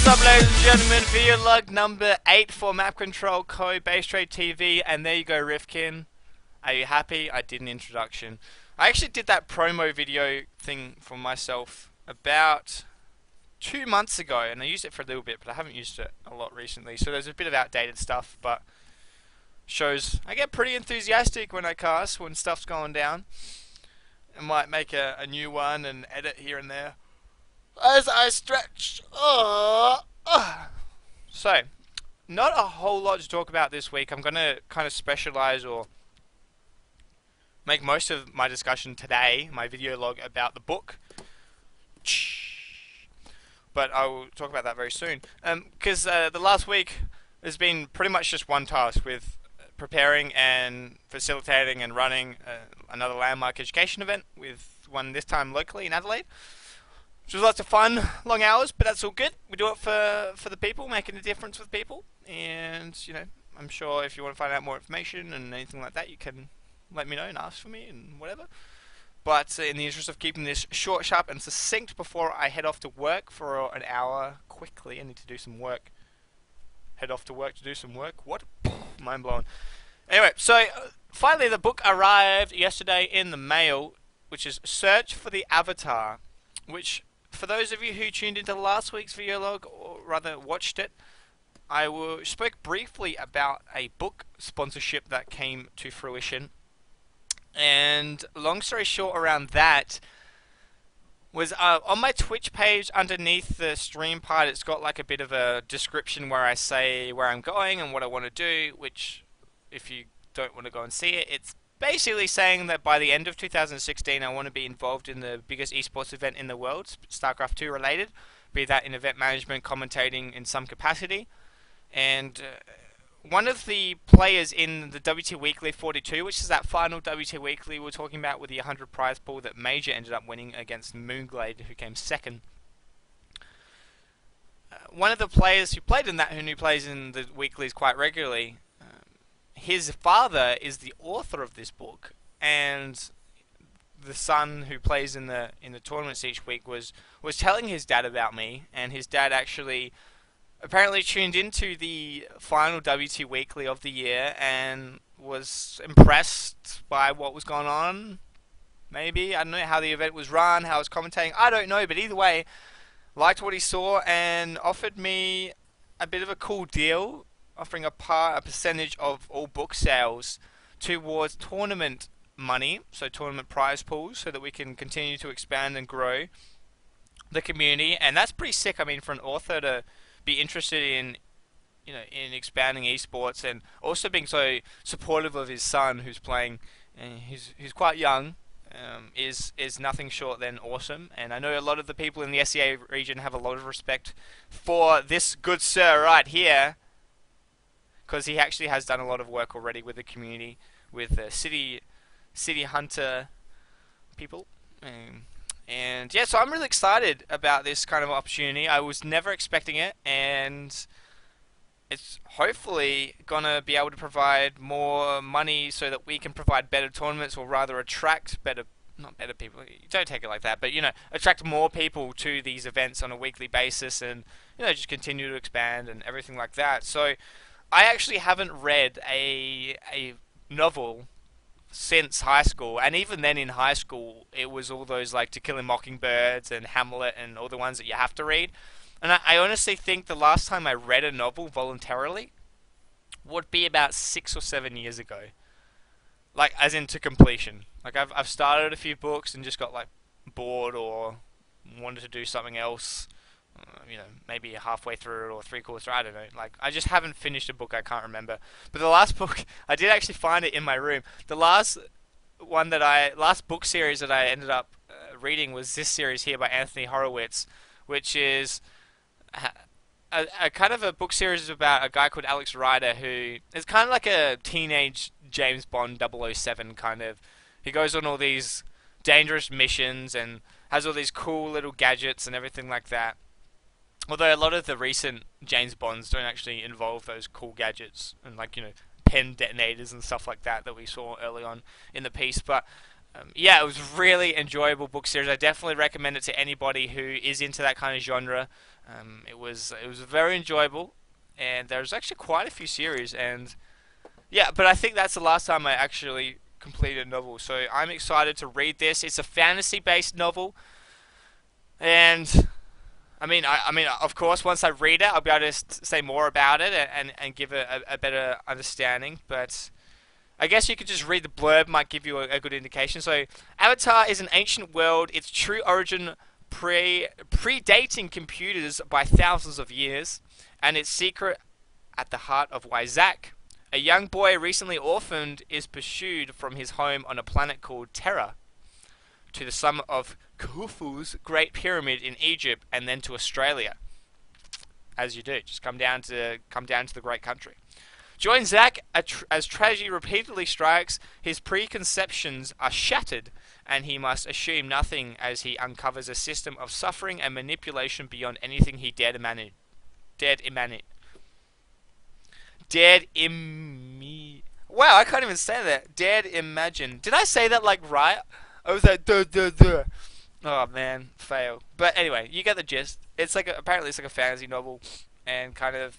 What's up, ladies and gentlemen? Video log number 8 for map control code BaseTradeTV, and there you go, Rifkin. Are you happy? I did an introduction. I actually did that promo video thing for myself about 2 months ago, and I used it for a little bit, but I haven't used it a lot recently. So there's a bit of outdated stuff, but shows I get pretty enthusiastic when I cast, when stuff's going down. I might make a new one and edit here and there as I stretch. So, not a whole lot to talk about this week. I'm going to kind of specialize or make most of my discussion today, my video log, about the book. But I will talk about that very soon. Because the last week has been pretty much just one task with preparing and facilitating and running another landmark education event, with one this time locally in Adelaide. Which was lots of fun, long hours, but that's all good. We do it for the people, making a difference with people. And, you know, I'm sure if you want to find out more information and anything like that, you can let me know and ask for me and whatever. But in the interest of keeping this short, sharp, and succinct before I head off to work for an hour quickly, I need to do some work. Head off to work to do some work? What? Mind blown. Anyway, so finally the book arrived yesterday in the mail, which is Search for the Avatar, which, for those of you who tuned into last week's video log, or rather watched it, I spoke briefly about a book sponsorship that came to fruition. And long story short around that was on my Twitch page underneath the stream part, it's got like a bit of a description where I say where I'm going and what I want to do, which if you don't want to go and see it, it's basically saying that by the end of 2016 I want to be involved in the biggest esports event in the world, StarCraft 2 related, be that in event management, commentating in some capacity. And one of the players in the WT Weekly 42, which is that final WT Weekly we were talking about with the 100 prize pool that Major ended up winning against Moonglade, who came second. One of the players who played in that, who plays in the weeklies quite regularly, his father is the author of this book, and the son who plays in the tournaments each week was telling his dad about me, and his dad actually apparently tuned into the final WT Weekly of the year and was impressed by what was going on. Maybe, I don't know how the event was run, how it was commentating, I don't know, but either way, liked what he saw and offered me a bit of a cool deal, offering a percentage of all book sales towards tournament money, so tournament prize pools, so that we can continue to expand and grow the community. And that's pretty sick. I mean, for an author to be interested in, you know, in expanding esports and also being so supportive of his son, who's playing, and who's quite young, is nothing short than awesome. And I know a lot of the people in the SEA region have a lot of respect for this good sir right here, because he actually has done a lot of work already with the community, with the city hunter people. And yeah, so I'm really excited about this kind of opportunity. I was never expecting it, and it's hopefully gonna be able to provide more money so that we can provide better tournaments, or rather attract not better people, don't take it like that, but, you know, attract more people to these events on a weekly basis, and, you know, just continue to expand and everything like that. So I actually haven't read a novel since high school, and even then in high school it was all those like To Kill a Mockingbirds and Hamlet and all the ones that you have to read. And I honestly think the last time I read a novel voluntarily would be about 6 or 7 years ago, like as in to completion. Like I've started a few books and just got like bored or wanted to do something else, you know, maybe halfway through it or 3/4 through, I don't know. Like, I just haven't finished a book, I can't remember. But the last book, I did actually find it in my room. The last book series that I ended up reading was this series here by Anthony Horowitz, which is a kind of a book series about a guy called Alex Rider, who is kind of like a teenage James Bond 007 kind of. He goes on all these dangerous missions and has all these cool little gadgets and everything like that. Although a lot of the recent James Bonds don't actually involve those cool gadgets and, like, you know, pen detonators and stuff like that we saw early on in the piece. But Yeah, it was a really enjoyable book series. I definitely recommend it to anybody who is into that kind of genre. It was very enjoyable, and there's actually quite a few series. And yeah, but I think that's the last time I actually completed a novel. So I'm excited to read this. It's a fantasy-based novel, and I mean, of course, once I read it, I'll be able to say more about it and give a better understanding. But I guess you could just read the blurb, might give you a good indication. So, Avatar is an ancient world. Its true origin predating computers by thousands of years, and its secret at the heart of why Zack, a young boy recently orphaned, is pursued from his home on a planet called Terra to the summit of Khufu's Great Pyramid in Egypt, and then to Australia. As you do, just come down to the Great Country. Join Zack as tragedy repeatedly strikes. His preconceptions are shattered, and he must assume nothing as he uncovers a system of suffering and manipulation beyond anything he dared imagine. Wow, I can't even say that. Dared imagine. Did I say that like right? I was like duh duh duh. Oh man, fail. But anyway, you get the gist. Apparently it's like a fantasy novel, and kind of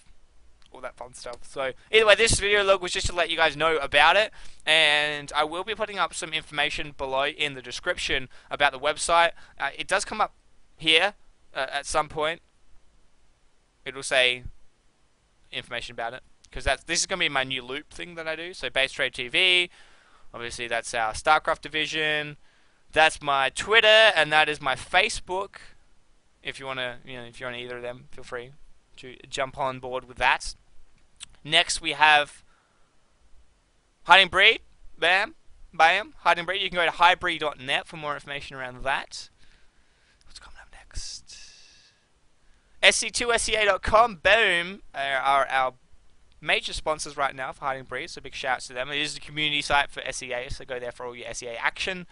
all that fun stuff. So either way, this video log was just to let you guys know about it, and I will be putting up some information below in the description about the website. It does come up here at some point. It'll say information about it, because this is going to be my new loop thing that I do. So BaseTradeTV, obviously that's our StarCraft division. That's my Twitter, and that is my Facebook. If you want to, if you're on either of them, feel free to jump on board with that. Next we have Hiding Breed. Bam. Hiding Breed. You can go to highbreed.net for more information around that. What's coming up next? SC2SCA.com. Boom. Are our major sponsors right now for Hiding Breed, so big shouts to them. It is the community site for SEA, so go there for all your SEA action.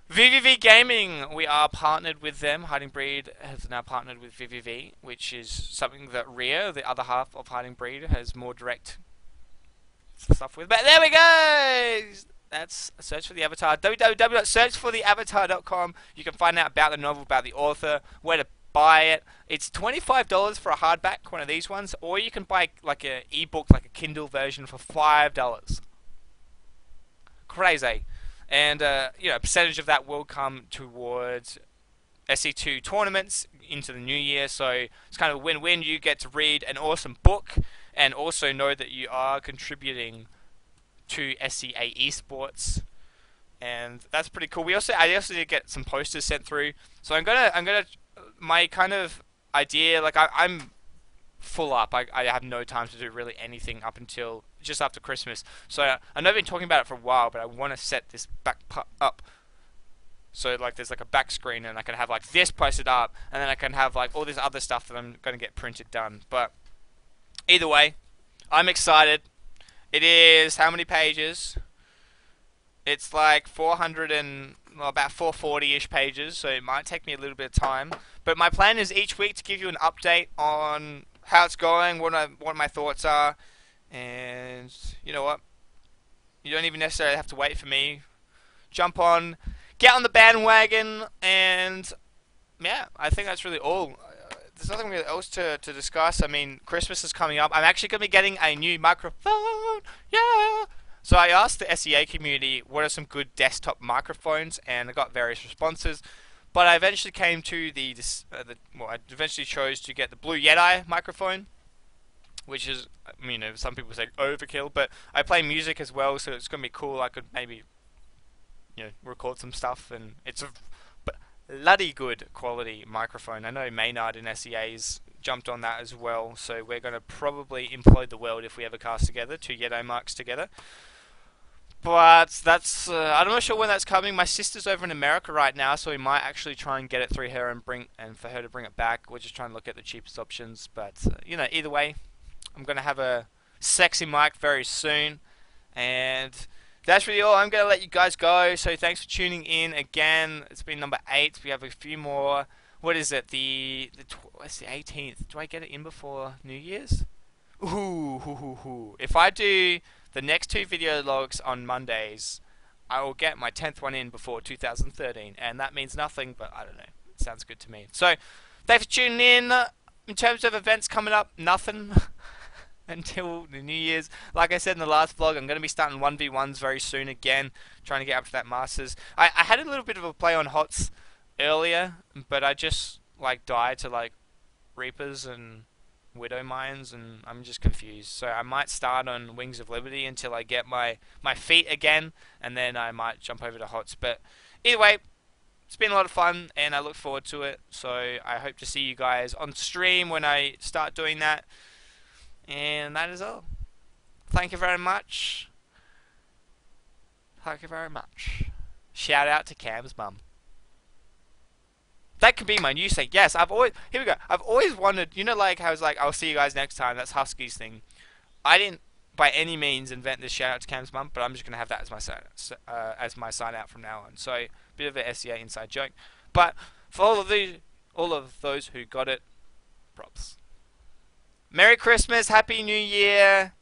VVV Gaming, we are partnered with them. Hiding Breed has now partnered with VVV, which is something that Rhea, the other half of Hiding Breed, has more direct stuff with. But there we go! That's Search for the Avatar. www.searchfortheavatar.com. You can find out about the novel, about the author, where to buy it. It's $25 for a hardback, one of these ones, or you can buy like an ebook, like a Kindle version, for $5. Crazy. And a percentage of that will come towards SC2 tournaments into the new year. So it's kind of a win-win. You get to read an awesome book and also know that you are contributing to SCA esports, and that's pretty cool. I also did get some posters sent through. So I'm gonna my kind of idea, like I'm full up. I have no time to do really anything up until just after Christmas. So I know I've been talking about it for a while, but I want to set this back up. So like there's like a back screen, and I can have like this posted up, and then I can have like all this other stuff that I'm going to get printed done. But either way, I'm excited. It is how many pages? It's like 400 and about 440-ish pages, so it might take me a little bit of time. But my plan is each week to give you an update on how it's going, what my thoughts are, and you know what? You don't even necessarily have to wait for me. Jump on, get on the bandwagon, and yeah, I think that's really all. There's nothing really else to discuss. I mean, Christmas is coming up. I'm actually going to be getting a new microphone. Yeah. So I asked the SEA community what are some good desktop microphones, and I got various responses. But I eventually came to I eventually chose to get the Blue Yeti microphone, which is, some people say overkill, but I play music as well, so it's going to be cool. I could maybe, record some stuff, and it's a bloody good quality microphone. I know Maynard in SEA's jumped on that as well, so we're going to probably implode the world if we ever cast together, two Yeti mics together. But that's, I'm not sure when that's coming. My sister's over in America right now, so we might actually try and get it through her and for her to bring it back. We're just trying to look at the cheapest options, but either way, I'm going to have a sexy mic very soon, and that's really all. I'm going to let you guys go, so thanks for tuning in again. It's been number 8. We have a few more. What is it? What's the 18th? Do I get it in before New Year's? Ooh. If I do the next 2 video logs on Mondays, I will get my 10th one in before 2013, and that means nothing, but I don't know. It sounds good to me. So, thanks for tuning in. In terms of events coming up, nothing until the New Year's. Like I said in the last vlog, I'm going to be starting 1v1s very soon again, trying to get up to that Masters. I had a little bit of a play on HOTS earlier, but I just like died to like Reapers and Widow Mines, and I'm just confused. So I might start on Wings of Liberty until I get my feet again, and then I might jump over to HOTS. But either way, it's been a lot of fun, and I look forward to it. So I hope to see you guys on stream when I start doing that. And that is all. Thank you very much. Thank you very much. Shout out to Cam's mum. That could be my new thing. Yes, here we go. I've always wanted, you know, like how I was like, I'll see you guys next time. That's Husky's thing. I didn't by any means invent this shout out to Cam's mum, but I'm just gonna have that as my sign out from now on. So bit of a SEA inside joke. But for all of those who got it, props. Merry Christmas, Happy New Year.